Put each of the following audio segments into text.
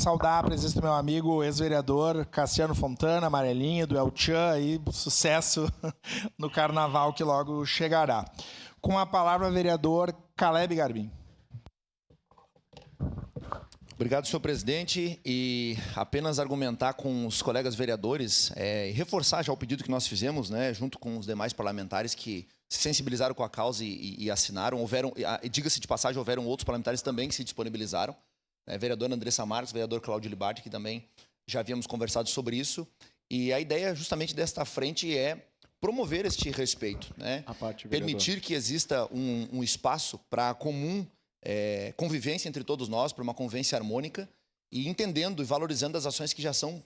saudar a presença do meu amigo, ex-vereador Cassiano Fontana, amarelinho, do El Chan, e sucesso no carnaval que logo chegará. Com a palavra, vereador Caleb Garbim. Obrigado, senhor presidente. E apenas argumentar com os colegas vereadores e reforçar já o pedido que nós fizemos, né, junto com os demais parlamentares que se sensibilizaram com a causa e assinaram. Diga-se de passagem, houveram outros parlamentares também que se disponibilizaram. Vereadora Andressa Marques, vereador Cláudio Libardi, que também já havíamos conversado sobre isso. E a ideia justamente desta frente é promover este respeito, né? Permitir que exista um espaço para comum convivência entre todos nós, para uma convivência harmônica, e entendendo e valorizando as ações que já são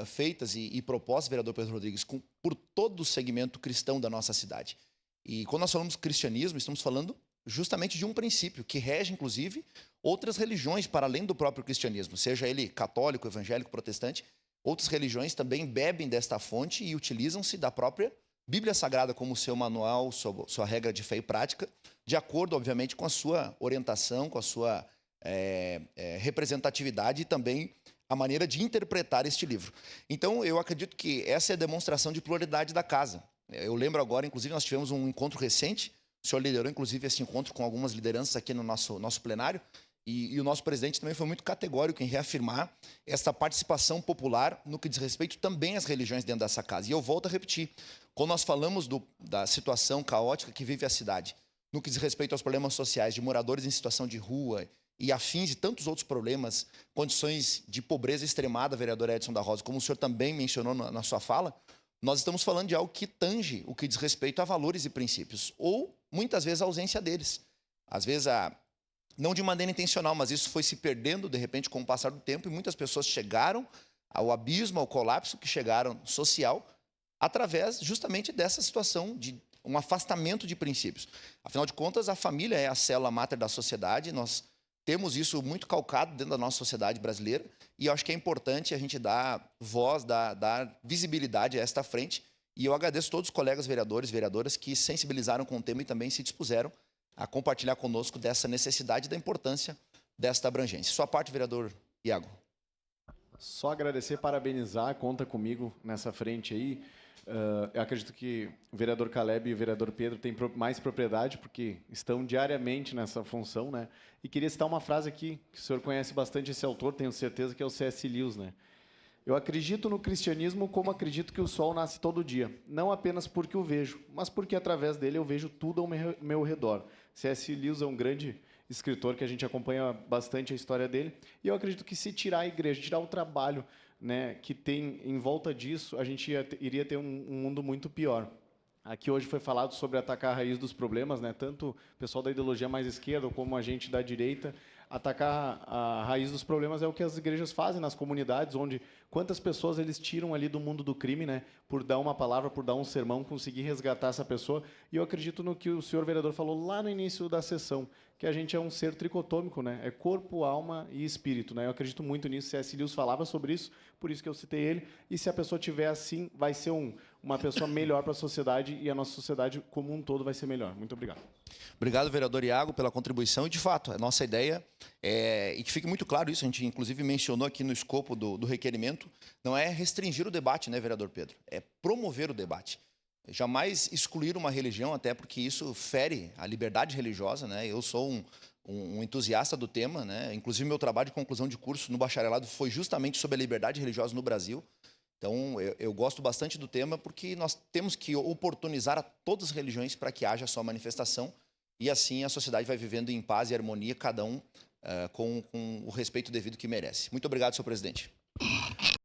feitas e propostas, vereador Pedro Rodrigues, por todo o segmento cristão da nossa cidade. E quando nós falamos cristianismo, estamos falando justamente de um princípio que rege, inclusive, outras religiões para além do próprio cristianismo, seja ele católico, evangélico, protestante. Outras religiões também bebem desta fonte e utilizam-se da própria Bíblia Sagrada como seu manual, sua regra de fé e prática, de acordo, obviamente, com a sua orientação, com a sua representatividade e também a maneira de interpretar este livro. Então, eu acredito que essa é a demonstração de pluralidade da casa. Eu lembro agora, inclusive, nós tivemos um encontro recente, o senhor liderou, inclusive, esse encontro com algumas lideranças aqui no nosso plenário, e o nosso presidente também foi muito categórico em reafirmar essa participação popular no que diz respeito também às religiões dentro dessa casa. E eu volto a repetir, quando nós falamos da situação caótica que vive a cidade, no que diz respeito aos problemas sociais de moradores em situação de rua e afins e tantos outros problemas, condições de pobreza extremada, vereador Edson da Rosa, como o senhor também mencionou na sua fala, nós estamos falando de algo que tange o que diz respeito a valores e princípios, ou muitas vezes a ausência deles. Às vezes, não de maneira intencional, mas isso foi se perdendo, de repente, com o passar do tempo, e muitas pessoas chegaram ao abismo, ao colapso que chegaram social, através justamente dessa situação de um afastamento de princípios. Afinal de contas, a família é a célula máter da sociedade, nós temos isso muito calcado dentro da nossa sociedade brasileira, e eu acho que é importante a gente dar voz, dar visibilidade a esta frente, e eu agradeço a todos os colegas vereadores e vereadoras que sensibilizaram com o tema e também se dispuseram a compartilhar conosco dessa necessidade e da importância desta abrangência. Sua parte, vereador Iago. Só agradecer, parabenizar, conta comigo nessa frente aí. Eu acredito que o vereador Caleb e o vereador Pedro têm mais propriedade, porque estão diariamente nessa função, né? E queria citar uma frase aqui, que o senhor conhece bastante esse autor, tenho certeza que é o C.S. Lewis, né? Eu acredito no cristianismo como acredito que o sol nasce todo dia, não apenas porque o vejo, mas porque através dele eu vejo tudo ao meu redor. C.S. Lewis é um grande escritor que a gente acompanha bastante a história dele, e eu acredito que se tirar a igreja, tirar o trabalho, né, que tem em volta disso, a gente iria ter um mundo muito pior. Aqui hoje foi falado sobre atacar a raiz dos problemas, né? Tanto o pessoal da ideologia mais esquerda como a gente da direita. Atacar a raiz dos problemas é o que as igrejas fazem nas comunidades, onde quantas pessoas eles tiram ali do mundo do crime, né? Por dar uma palavra, por dar um sermão, conseguir resgatar essa pessoa. E eu acredito no que o senhor vereador falou lá no início da sessão, que a gente é um ser tricotômico, né? É corpo, alma e espírito, né? Eu acredito muito nisso. C.S. Lewis falava sobre isso, por isso que eu citei ele. E se a pessoa tiver assim, vai ser uma pessoa melhor para a sociedade, e a nossa sociedade como um todo vai ser melhor. Muito obrigado. Obrigado, vereador Iago, pela contribuição. E, de fato, a nossa ideia e que fique muito claro isso, a gente inclusive mencionou aqui no escopo do requerimento, não é restringir o debate, né, vereador Pedro? É promover o debate. Jamais excluir uma religião, até porque isso fere a liberdade religiosa, né? Eu sou um entusiasta do tema, né? Inclusive, meu trabalho de conclusão de curso no bacharelado foi justamente sobre a liberdade religiosa no Brasil. Então, eu gosto bastante do tema porque nós temos que oportunizar a todas as religiões para que haja sua manifestação, e assim a sociedade vai vivendo em paz e harmonia, cada um com o respeito devido que merece. Muito obrigado, senhor presidente.